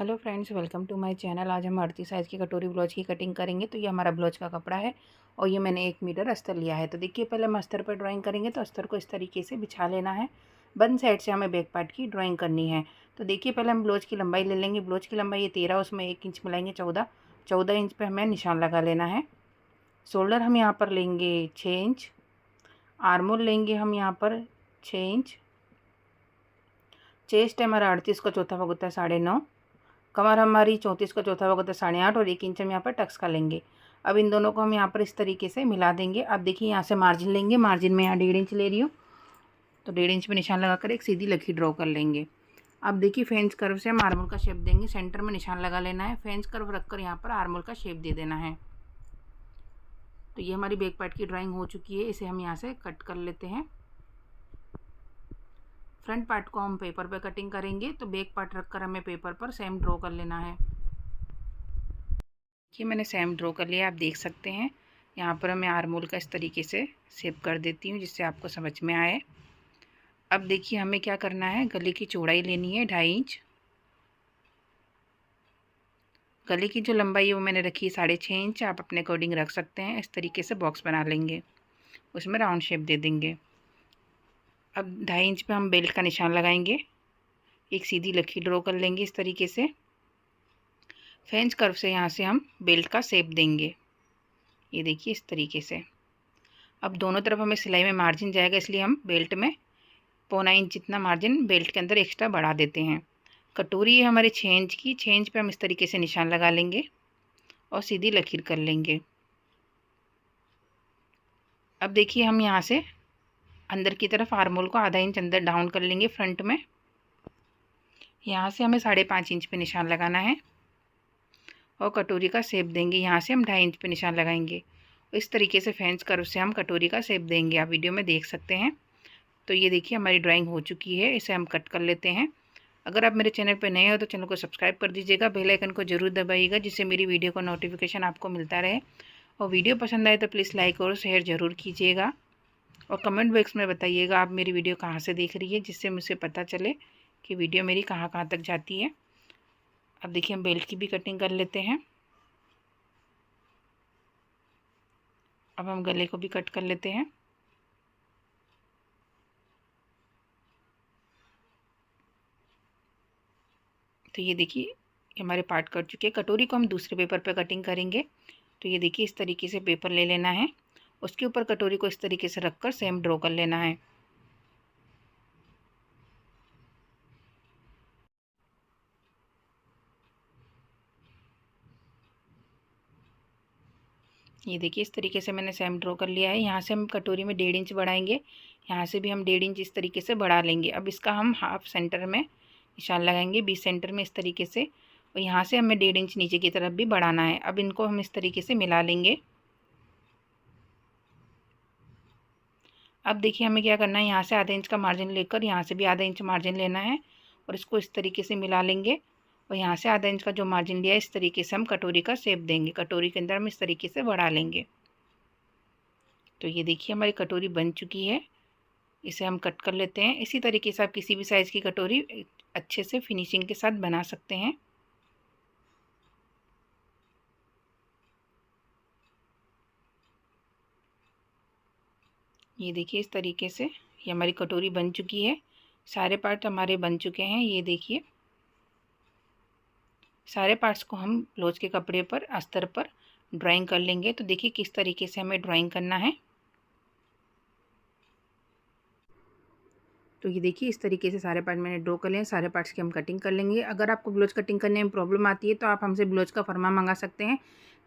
Hello friends, welcome to my channel. आज हम 38 size की कटोरी ब्लाउज की कटिंग करेंगे। तो ये हमारा ब्लाउज का कपड़ा है और ये मैंने 1 मीटर अस्तर लिया है। तो देखिए, पहले हम अस्तर पर ड्राइंग करेंगे। तो अस्तर को इस तरीके से बिछा लेना है। बंद साइड से हमें बैक पार्ट की ड्राइंग करनी है। तो देखिए, पहले हम ब्लाउज की लंबाई ले लेंगे। ब्लाउज की लंबाई ये 13, उसमें 1 इंच मिलाएंगे 14 इंच पर हमें निशान लगा लेना है। शोल्डर हम यहाँ पर लेंगे 6 इंच। आर्मोल लेंगे हम यहाँ पर 6 इंच। चेस्ट है हमारा 38 का चौथा भाग होता है 9.5। कमर हमारी 34 का चौथा भाग होता है 8.5 और 1 इंच हम यहाँ पर टक्स का लेंगे। अब इन दोनों को हम यहाँ पर इस तरीके से मिला देंगे। अब देखिए, यहाँ से मार्जिन लेंगे। मार्जिन में यहाँ 1.5 इंच ले रही हूँ। तो 1.5 इंच पे निशान लगाकर एक सीधी लकीर ड्रॉ कर लेंगे। अब देखिए, फ्रेंच कर्व से हम आर्मोल का शेप देंगे। सेंटर में निशान लगा लेना है। फ्रेंच कर्व रखकर यहाँ पर आर्मोल का शेप दे देना है। तो ये हमारी बैक पार्ट की ड्राइंग हो चुकी है। इसे हम यहाँ से कट कर लेते हैं। फ्रंट पार्ट को हम पेपर पे कटिंग करेंगे। तो बैक पार्ट रखकर हमें पेपर पर सेम ड्रॉ कर लेना है। ये मैंने सेम ड्रॉ कर लिया, आप देख सकते हैं। यहाँ पर मैं आर्मोल का इस तरीके से शेप कर देती हूँ जिससे आपको समझ में आए। अब देखिए, हमें क्या करना है, गले की चौड़ाई लेनी है 2.5 इंच। गले की जो लंबाई है वो मैंने रखी है 6.5 इंच। आप अपने अकॉर्डिंग रख सकते हैं। इस तरीके से बॉक्स बना लेंगे, उसमें राउंड शेप दे देंगे। अब 2.5 इंच पे हम बेल्ट का निशान लगाएंगे। एक सीधी लकीर ड्रॉ कर लेंगे इस तरीके से। फ्रेंच कर्व से यहाँ से हम बेल्ट का शेप देंगे। ये देखिए, इस तरीके से। अब दोनों तरफ हमें सिलाई में मार्जिन जाएगा, इसलिए हम बेल्ट में 1.25 इंच जितना मार्जिन बेल्ट के अंदर एक्स्ट्रा बढ़ा देते हैं। कटोरी है हमारे 6 इंच की। 6 इंच पे हम इस तरीके से निशान लगा लेंगे और सीधी लकीर कर लेंगे। अब देखिए, हम यहाँ से अंदर की तरफ आर्मोल को आधा इंच अंदर डाउन कर लेंगे फ्रंट में। यहाँ से हमें 5.5 इंच पे निशान लगाना है और कटोरी का शेप देंगे। यहाँ से हम 2.5 इंच पे निशान लगाएंगे। इस तरीके से फ्रेंच कर्व से हम कटोरी का शेप देंगे। आप वीडियो में देख सकते हैं। तो ये देखिए, हमारी ड्राइंग हो चुकी है। इसे हम कट कर लेते हैं। अगर आप मेरे चैनल पर नए हो तो चैनल को सब्सक्राइब कर दीजिएगा। बेल आइकन को जरूर दबाइएगा जिससे मेरी वीडियो का नोटिफिकेशन आपको मिलता रहे। और वीडियो पसंद आए तो प्लीज़ लाइक और शेयर ज़रूर कीजिएगा। और कमेंट बॉक्स में बताइएगा आप मेरी वीडियो कहाँ से देख रही है, जिससे मुझे पता चले कि वीडियो मेरी कहाँ कहाँ तक जाती है। अब देखिए, हम बेल्ट की भी कटिंग कर लेते हैं। अब हम गले को भी कट कर लेते हैं। तो ये देखिए, हमारे पार्ट कट चुके हैं। कटोरी को हम दूसरे पेपर पे कटिंग करेंगे। तो ये देखिए, इस तरीके से पेपर ले लेना है। उसके ऊपर कटोरी को इस तरीके से रखकर सेम ड्रॉ कर लेना है। ये देखिए, इस तरीके से मैंने सेम ड्रॉ कर लिया है। यहाँ से हम कटोरी में 1.5 इंच बढ़ाएंगे। यहाँ से भी हम 1.5 इंच इस तरीके से बढ़ा लेंगे। अब इसका हम हाफ सेंटर में निशान लगाएंगे, 20 सेंटर में इस तरीके से। और यहाँ से हमें 1.5 इंच नीचे की तरफ भी बढ़ाना है। अब इनको हम इस तरीके से मिला लेंगे। अब देखिए, हमें क्या करना है, यहाँ से आधे इंच का मार्जिन लेकर यहाँ से भी आधा इंच मार्जिन लेना है और इसको इस तरीके से मिला लेंगे। और यहाँ से आधा इंच का जो मार्जिन लिया है, इस तरीके से हम कटोरी का शेप देंगे। कटोरी के अंदर हम इस तरीके से बढ़ा लेंगे। तो ये देखिए, हमारी कटोरी बन चुकी है। इसे हम कट कर लेते हैं। इसी तरीके से आप किसी भी साइज़ की कटोरी अच्छे से फिनिशिंग के साथ बना सकते हैं। ये देखिए, इस तरीके से ये हमारी कटोरी बन चुकी है। सारे पार्ट हमारे बन चुके हैं। ये देखिए, सारे पार्ट्स को हम ब्लाउज के कपड़े पर अस्तर पर ड्राइंग कर लेंगे। तो देखिए, किस तरीके से हमें ड्राइंग करना है। तो ये देखिए, इस तरीके से सारे पार्ट मैंने ड्रॉ कर लिए हैं। सारे पार्ट्स की हम कटिंग कर लेंगे। अगर आपको ब्लाउज कटिंग करने में प्रॉब्लम आती है तो आप हमसे ब्लाउज का फरमा मंगा सकते हैं।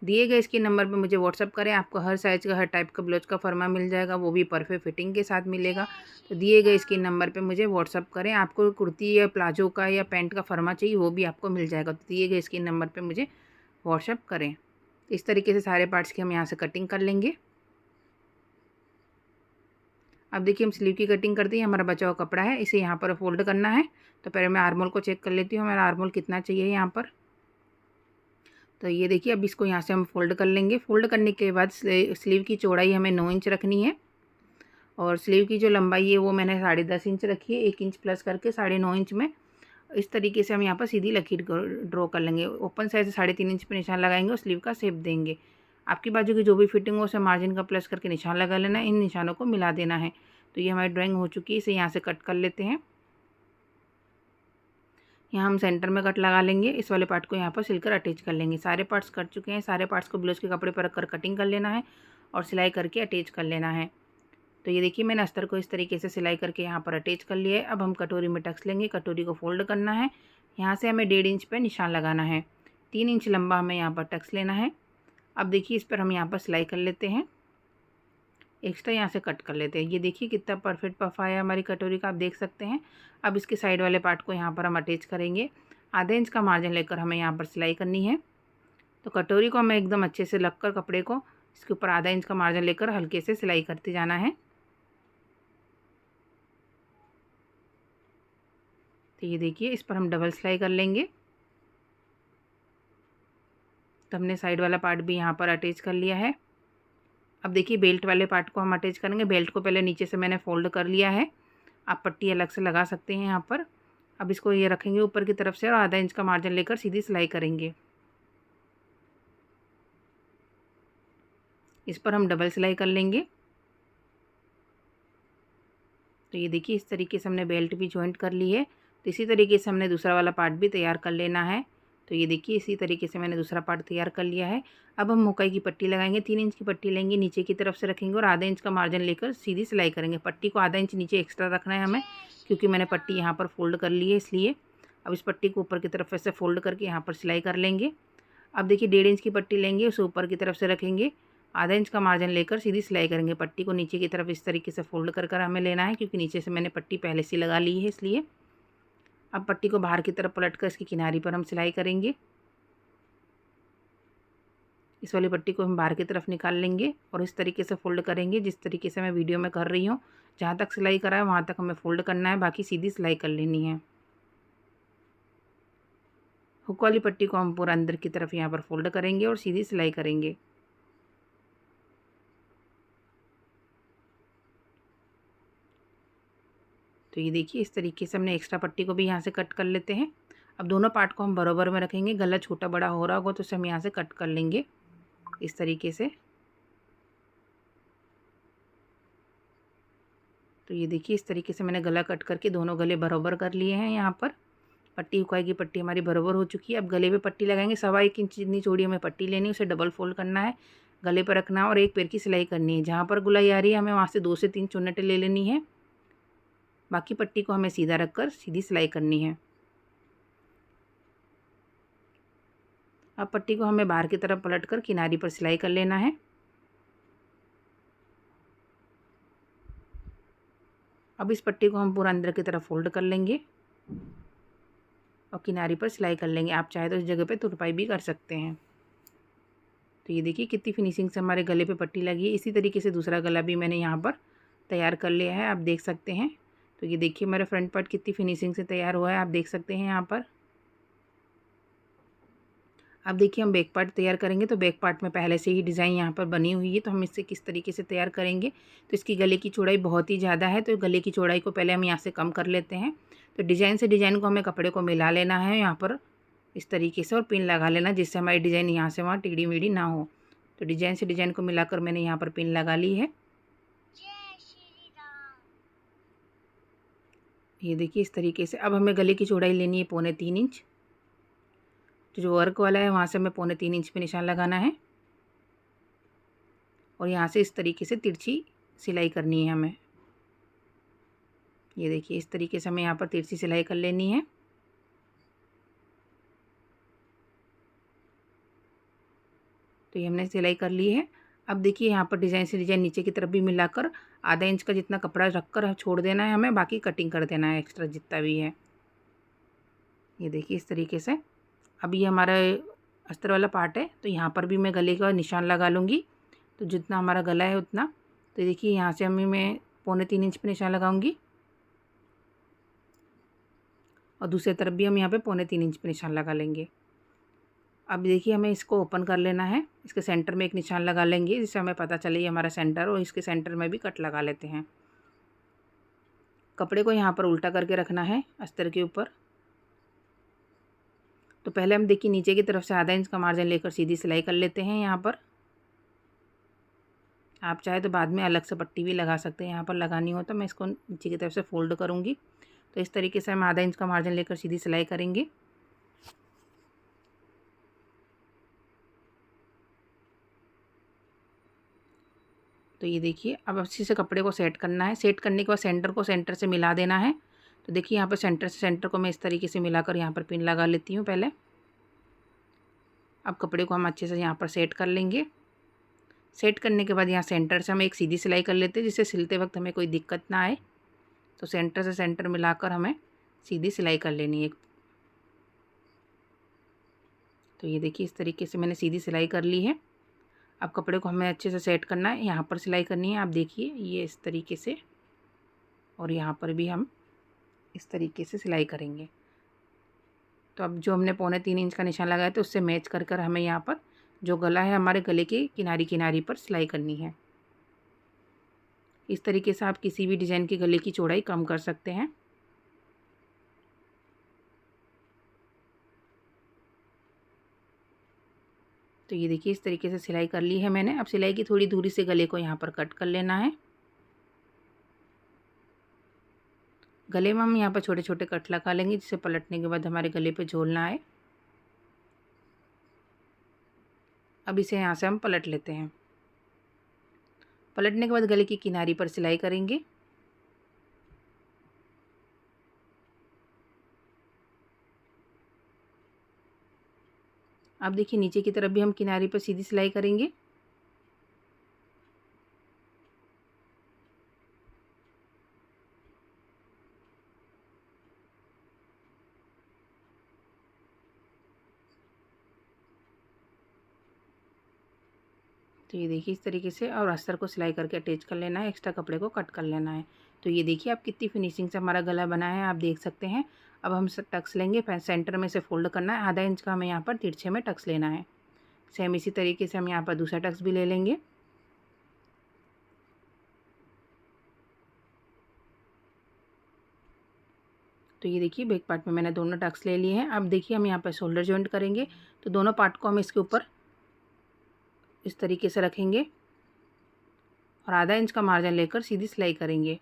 दिए गए इसके नंबर पे मुझे व्हाट्सअप करें। आपको हर साइज़ का, हर टाइप का ब्लाउज का फरमा मिल जाएगा, वो भी परफेक्ट फिटिंग के साथ मिलेगा। तो दिए गए इसके नंबर पे मुझे व्हाट्सअप करें। आपको कुर्ती या प्लाजो का या पैंट का फरमा चाहिए, वो भी आपको मिल जाएगा। तो दिए गए इसके नंबर पर मुझे व्हाट्सअप करें। इस तरीके से सारे पार्ट्स की हम यहाँ से कटिंग कर लेंगे। अब देखिए, हम स्लीव की कटिंग करते हैं। हमारा बचा हुआ कपड़ा है, इसे यहाँ पर फोल्ड करना है। तो पहले मैं आर्मोल को चेक कर लेती हूँ, हमारा आर्मोल कितना चाहिए यहाँ पर। तो ये देखिए, अब इसको यहाँ से हम फोल्ड कर लेंगे। फोल्ड करने के बाद स्लीव की चौड़ाई हमें 9 इंच रखनी है और स्लीव की जो लंबाई है वो मैंने 10.5 इंच रखी है। 1 इंच प्लस करके 9.5 इंच में इस तरीके से हम यहाँ पर सीधी लकीर ड्रॉ कर लेंगे। ओपन साइड से 3.5 इंच पे निशान लगाएंगे और स्लीव का शेप देंगे। आपकी बाजू की जो भी फिटिंग हो उसे मार्जिन का प्लस करके निशान लगा लेना है। इन निशानों को मिला देना है। तो ये हमारी ड्राइंग हो चुकी है, इसे यहाँ से कट कर लेते हैं। यहाँ हम सेंटर में कट लगा लेंगे। इस वाले पार्ट को यहाँ पर सिलकर अटैच कर लेंगे। सारे पार्ट्स कट चुके हैं। सारे पार्ट्स को ब्लाउज के कपड़े पर रखकर कटिंग कर लेना है और सिलाई करके अटैच कर लेना है। तो ये देखिए मैंने अस्तर को इस तरीके से सिलाई करके यहाँ पर अटैच कर लिया है। अब हम कटोरी में टक्स लेंगे। कटोरी को फोल्ड करना है। यहाँ से हमें 1.5 इंच पर निशान लगाना है। 3 इंच लंबा हमें यहाँ पर टक्स लेना है। अब देखिए इस पर हम यहाँ पर सिलाई कर लेते हैं। एक्स्ट्रा यहाँ से कट कर लेते हैं। ये देखिए कितना परफेक्ट पफ आया हमारी कटोरी का, आप देख सकते हैं। अब इसके साइड वाले पार्ट को यहाँ पर हम अटैच करेंगे। आधे इंच का मार्जिन लेकर हमें यहाँ पर सिलाई करनी है। तो कटोरी को हमें एकदम अच्छे से लगकर कपड़े को इसके ऊपर आधा इंच का मार्जिन लेकर हल्के से सिलाई करते जाना है। तो ये देखिए इस पर हम डबल सिलाई कर लेंगे। तो हमने साइड वाला पार्ट भी यहाँ पर अटैच कर लिया है। अब देखिए बेल्ट वाले पार्ट को हम अटैच करेंगे। बेल्ट को पहले नीचे से मैंने फोल्ड कर लिया है। आप पट्टी अलग से लगा सकते हैं यहाँ पर। अब इसको ये रखेंगे ऊपर की तरफ से और आधा इंच का मार्जिन लेकर सीधी सिलाई करेंगे। इस पर हम डबल सिलाई कर लेंगे। तो ये देखिए इस तरीके से हमने बेल्ट भी जॉइंट कर ली है। तो इसी तरीके से हमने दूसरा वाला पार्ट भी तैयार कर लेना है। तो ये देखिए इसी तरीके से मैंने दूसरा पार्ट तैयार कर लिया है। अब हम मुकाई की पट्टी लगाएंगे। 3 इंच की पट्टी लेंगे, नीचे की तरफ से रखेंगे और आधा इंच का मार्जिन लेकर सीधी सिलाई करेंगे। पट्टी को आधा इंच नीचे एक्स्ट्रा रखना है हमें, क्योंकि मैंने पट्टी यहाँ पर फोल्ड कर ली है इसलिए। अब इस पट्टी को ऊपर की तरफ ऐसे फोल्ड करके यहाँ पर सिलाई कर लेंगे। अब देखिए 1.5 इंच की पट्टी लेंगे, उसे ऊपर की तरफ से रखेंगे, आधा इंच का मार्जिन लेकर सीधी सिलाई करेंगे। पट्टी को नीचे की तरफ इस तरीके से फोल्ड कर हमें लेना है, क्योंकि नीचे से मैंने पट्टी पहले से लगा ली है इसलिए। अब पट्टी को बाहर की तरफ पलट कर इसकी किनारी पर हम सिलाई करेंगे। इस वाली पट्टी को हम बाहर की तरफ निकाल लेंगे और इस तरीके से फोल्ड करेंगे, जिस तरीके से मैं वीडियो में कर रही हूँ। जहाँ तक सिलाई करा है वहाँ तक हमें फोल्ड करना है, बाकी सीधी सिलाई कर लेनी है। हुक वाली पट्टी को हम पूरा अंदर की तरफ यहाँ पर फोल्ड करेंगे और सीधी सिलाई करेंगे। तो ये देखिए इस तरीके से हमने एक्स्ट्रा पट्टी को भी यहाँ से कट कर लेते हैं। अब दोनों पार्ट को हम बराबर में रखेंगे। गला छोटा बड़ा हो रहा होगा तो उसे हम यहाँ से कट कर लेंगे इस तरीके से। तो ये देखिए इस तरीके से मैंने गला कट करके दोनों गले बराबर कर लिए हैं। यहाँ पर पट्टी हुकाई की पट्टी हमारी बराबर हो चुकी है। अब गले पे पट्टी लगाएंगे। 1.25 इंच जितनी चौड़ी हमें पट्टी लेनी है, उसे डबल फोल्ड करना है, गले पर रखना है और एक पैर की सिलाई करनी है। जहाँ पर गुलाई आ रही है हमें वहाँ से 2 से 3 चुन्नटें ले लेनी है। बाकी पट्टी को हमें सीधा रखकर सीधी सिलाई करनी है। अब पट्टी को हमें बाहर की तरफ पलटकर किनारी पर सिलाई कर लेना है। अब इस पट्टी को हम पूरा अंदर की तरफ फोल्ड कर लेंगे और किनारी पर सिलाई कर लेंगे। आप चाहे तो इस जगह पे तुरपाई भी कर सकते हैं। तो ये देखिए कितनी फिनिशिंग से हमारे गले पे पट्टी लगी है। इसी तरीके से दूसरा गला भी मैंने यहाँ पर तैयार कर लिया है, आप देख सकते हैं। तो ये देखिए मेरा फ्रंट पार्ट कितनी फिनिशिंग से तैयार हुआ है, आप देख सकते हैं यहाँ पर। अब देखिए हम बैक पार्ट तैयार करेंगे। तो बैक पार्ट में पहले से ही डिज़ाइन यहाँ पर बनी हुई है, तो हम इससे किस तरीके से तैयार करेंगे। तो इसकी गले की चौड़ाई बहुत ही ज़्यादा है, तो गले की चौड़ाई को पहले हम यहाँ से कम कर लेते हैं। तो डिज़ाइन से डिज़ाइन को हमें कपड़े को मिला लेना है यहाँ पर इस तरीके से और पिन लगा लेना, जिससे हमारी डिज़ाइन यहाँ से वहाँ टेढ़ी मेढ़ी ना हो। तो डिज़ाइन से डिज़ाइन को मिलाकर मैंने यहाँ पर पिन लगा ली है। ये देखिए इस तरीके से। अब हमें गले की चौड़ाई लेनी है 3.25 इंच। तो जो वर्क वाला है वहाँ से हमें 3.25 इंच पे निशान लगाना है और यहाँ से इस तरीके से तिरछी सिलाई करनी है हमें। ये देखिए इस तरीके से हमें यहाँ पर तिरछी सिलाई कर लेनी है। तो ये हमने सिलाई कर ली है। अब देखिए यहाँ पर डिज़ाइन से डिज़ाइन नीचे की तरफ भी मिलाकर आधा इंच का जितना कपड़ा रखकर छोड़ देना है हमें, बाकी कटिंग कर देना है एक्स्ट्रा जितना भी है। ये देखिए इस तरीके से। अब ये हमारा अस्तर वाला पार्ट है, तो यहाँ पर भी मैं गले का निशान लगा लूँगी। तो जितना हमारा गला है उतना, तो देखिए यहाँ से मैं 3.25 इंच पे निशान लगाऊंगी और दूसरी तरफ भी हम यहाँ पे 3.25 इंच पे निशान लगा लेंगे। अब देखिए हमें इसको ओपन कर लेना है। इसके सेंटर में एक निशान लगा लेंगे, जिससे हमें पता चले ये हमारा सेंटर, और इसके सेंटर में भी कट लगा लेते हैं। कपड़े को यहाँ पर उल्टा करके रखना है अस्तर के ऊपर। तो पहले हम देखिए नीचे की तरफ से आधा इंच का मार्जिन लेकर सीधी सिलाई कर लेते हैं यहाँ पर। आप चाहे तो बाद में अलग से पट्टी भी लगा सकते हैं, यहाँ पर लगानी हो तो मैं इसको नीचे की तरफ से फोल्ड करूँगी। तो इस तरीके से हम आधा इंच का मार्जिन लेकर सीधी सिलाई करेंगे। तो ये देखिए अब अच्छे से कपड़े को सेट करना है। सेट करने के बाद सेंटर को सेंटर से मिला देना है। तो देखिए यहाँ पर सेंटर से सेंटर को मैं इस तरीके से मिलाकर यहाँ पर पिन लगा लेती हूँ पहले। अब कपड़े को हम अच्छे से यहाँ पर सेट कर लेंगे। सेट करने के बाद यहाँ सेंटर से हम एक सीधी सिलाई कर लेते हैं, जिससे सिलते वक्त हमें कोई दिक्कत ना आए। तो सेंटर से सेंटर मिलाकर हमें सीधी सिलाई कर लेनी है। तो ये देखिए इस तरीके से मैंने सीधी सिलाई कर ली है। अब कपड़े को हमें अच्छे से सेट करना है, यहाँ पर सिलाई करनी है। आप देखिए ये इस तरीके से, और यहाँ पर भी हम इस तरीके से सिलाई करेंगे। तो अब जो हमने 3.25 इंच का निशान लगाया था उससे मैच कर कर हमें यहाँ पर जो गला है हमारे गले के किनारी किनारी पर सिलाई करनी है। इस तरीके से आप किसी भी डिज़ाइन के गले की चौड़ाई कम कर सकते हैं। तो ये देखिए इस तरीके से सिलाई कर ली है मैंने। अब सिलाई की थोड़ी दूरी से गले को यहाँ पर कट कर लेना है। गले में हम यहाँ पर छोटे छोटे कट लगा लेंगे, जिसे पलटने के बाद हमारे गले पे झोलना है। अब इसे यहाँ से हम पलट लेते हैं। पलटने के बाद गले की किनारी पर सिलाई करेंगे। अब देखिए नीचे की तरफ भी हम किनारी पर सीधी सिलाई करेंगे। तो ये देखिए इस तरीके से, और अस्तर को सिलाई करके अटैच कर लेना है, एक्स्ट्रा कपड़े को कट कर लेना है। तो ये देखिए आप कितनी फिनिशिंग से हमारा गला बना है, आप देख सकते हैं। अब हम टक्स लेंगे, सेंटर में से फोल्ड करना है, आधा इंच का हमें यहाँ पर तिरछे में टक्स लेना है। सेम इसी तरीके से हम यहाँ पर दूसरा टक्स भी ले लेंगे। तो ये देखिए बैक पार्ट में मैंने दोनों टक्स ले लिए हैं। अब देखिए हम यहाँ पर शोल्डर जॉइंट करेंगे। तो दोनों पार्ट को हम इसके ऊपर इस तरीके से रखेंगे और आधा इंच का मार्जिन लेकर सीधी सिलाई करेंगे।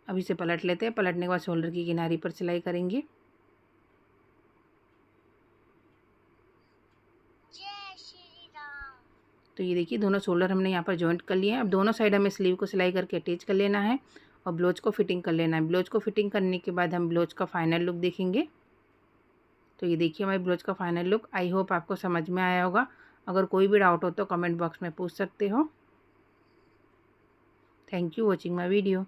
अब इसे पलट लेते हैं। पलटने के बाद शोल्डर की किनारी पर सिलाई करेंगे। तो ये देखिए दोनों शोल्डर हमने यहाँ पर जॉइंट कर लिए हैं। अब दोनों साइड हमें स्लीव को सिलाई करके अटैच कर लेना है और ब्लाउज को फिटिंग कर लेना है। ब्लाउज को फिटिंग करने के बाद हम ब्लाउज का फाइनल लुक देखेंगे। तो ये देखिए हमारे ब्लाउज का फाइनल लुक। आई होप आपको समझ में आया होगा। अगर कोई भी डाउट हो तो कमेंट बॉक्स में पूछ सकते हो। Thank you watching my video.